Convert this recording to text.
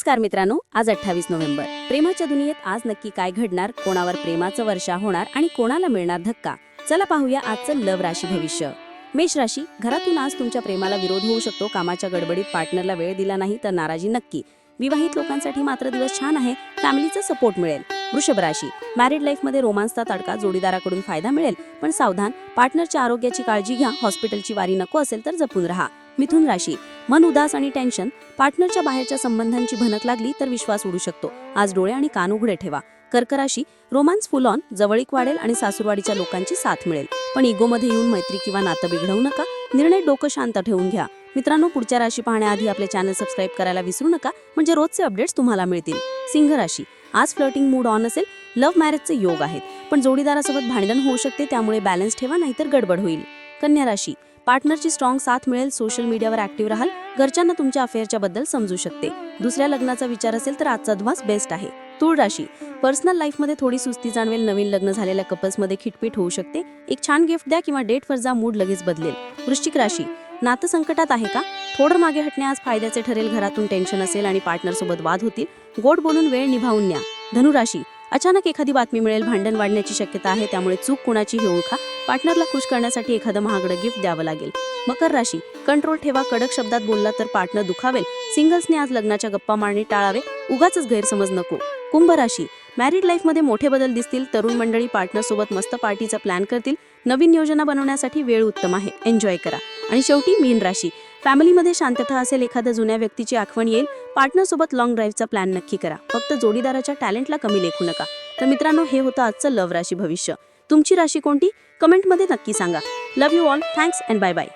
नमस्कार मित्रांनो, आज 28 नोव्हेंबर. प्रेमाच्या दुनियेत आज नक्की काय घडणार, कोणावर प्रेमाचा वर्षा होणार आणि कोणाला मिळणार धक्का. चला पाहूया आजचं लव राशी भविष्य. मेष राशी, घरातून आज तुमच्या प्रेमाला विरोध होऊ शकतो. कामाच्या गडबडीत पार्टनरला वेळ दिला नाही तर नाराजी नक्की. विवाहित लोकांसाठी मात्र दिवस छान आहे, फॅमिलीचा सपोर्ट मिळेल. वृषभ राशी, मॅरिड लाईफमध्ये रोमांसचा तडका, जोडीदाराकडून फायदा मिळेल, पण सावधान, पार्टनरच्या आरोग्याची काळजी घ्या. हॉस्पिटलची वारी नको असेल तर जपून राहा. मिथुन राशी, मन उदास आणि टेन्शन, पार्टनरच्या बाहेरच्या संबंधांची भनक लागली तर विश्वास उडू शकतो. आज डोळे आणि कान उघडे ठेवा. कर्क राशी, रोमांस फुल ऑन, जवळीक वाढेल आणि सासूरवाडीच्या लोकांची साथ मिळेल, पण इगोमध्ये येऊन मैत्री किंवा नातं बिघडवू नका. निर्णय डोकं शांत ठेवून घ्या. मित्रांनो, पुढच्या राशी पाहण्याआधी आपले चॅनल सबस्क्राईब करायला विसरू नका, म्हणजे रोजचे अपडेट्स तुम्हाला मिळतील. सिंह राशी, आज फ्लर्टिंग मूड ऑन असेल, लव्ह मॅरेजचे योग आहेत, पण जोडीदारासोबत भांडण होऊ शकते, त्यामुळे बॅलन्स ठेवा नाहीतर गडबड होईल. कन्या राशी, पार्टनरची स्ट्रॉंग साथ मिळेल, सोशल मीडियावर ऍक्टिव्ह राहाल, घरच्यांना तुमच्या अफेअरच्या बद्दल समजू शकते. दुसऱ्या लग्नाचा विचार असेल तर आजचा दिवस बेस्ट आहे. तुळ राशी, पर्सनल लाईफमध्ये थोडी सुस्ती जाणवेल, नवीन लग्न झालेल्या कपल्समध्ये खिटपीट होऊ शकते. एक छान गिफ्ट द्या किंवा डेटवर जा, मूड लगेच बदलेल. वृश्चिक राशी, नातं संकटात आहे का? थोडं मागे हटणे आज फायद्याचे ठरेल. घरातून टेन्शन असेल आणि पार्टनरसोबत वाद होतील, गोड बोलून वेळ निभावून न्या. धनुराशी, अचानक एखादी बातमी मिळेल, भांडण वाढण्याची शक्यता आहे, त्यामुळे चूक कुणाची हे ओळखा. पार्टनरला खुश करण्यासाठी एखादं महागडं गिफ्ट द्यावं लागेल. मकर राशी, कंट्रोल ठेवा, कडक शब्दात बोलला तर पार्टनर दुखावेल. सिंगल्सने आज लग्नाच्या गप्पा मारणे टाळावे, उगाचच गैरसमज नको. कुंभ राशी, मॅरिड लाईफमध्ये मोठे बदल दिसतील. तरुण मंडळी पार्टनरसोबत मस्त पार्टीचा प्लॅन करतील. नवीन योजना बनवण्यासाठी वेळ उत्तम आहे, एन्जॉय करा. आणि शेवटी मीन राशी, फॅमिलीमध्ये शांतता असेल, एखाद्या जुन्या व्यक्तीची आठवण येईल, पार्टनरसोबत लॉंग ड्राईव्हचा प्लॅन नक्की करा. फक्त जोडीदाराच्या टॅलेंटला कमी लेखू नका. तर मित्रांनो, हे होतं आजचं लव्ह राशी भविष्य. तुमची राशी कोणती? कमेंटमध्ये नक्की सांगा. Love you all, thanks and bye bye.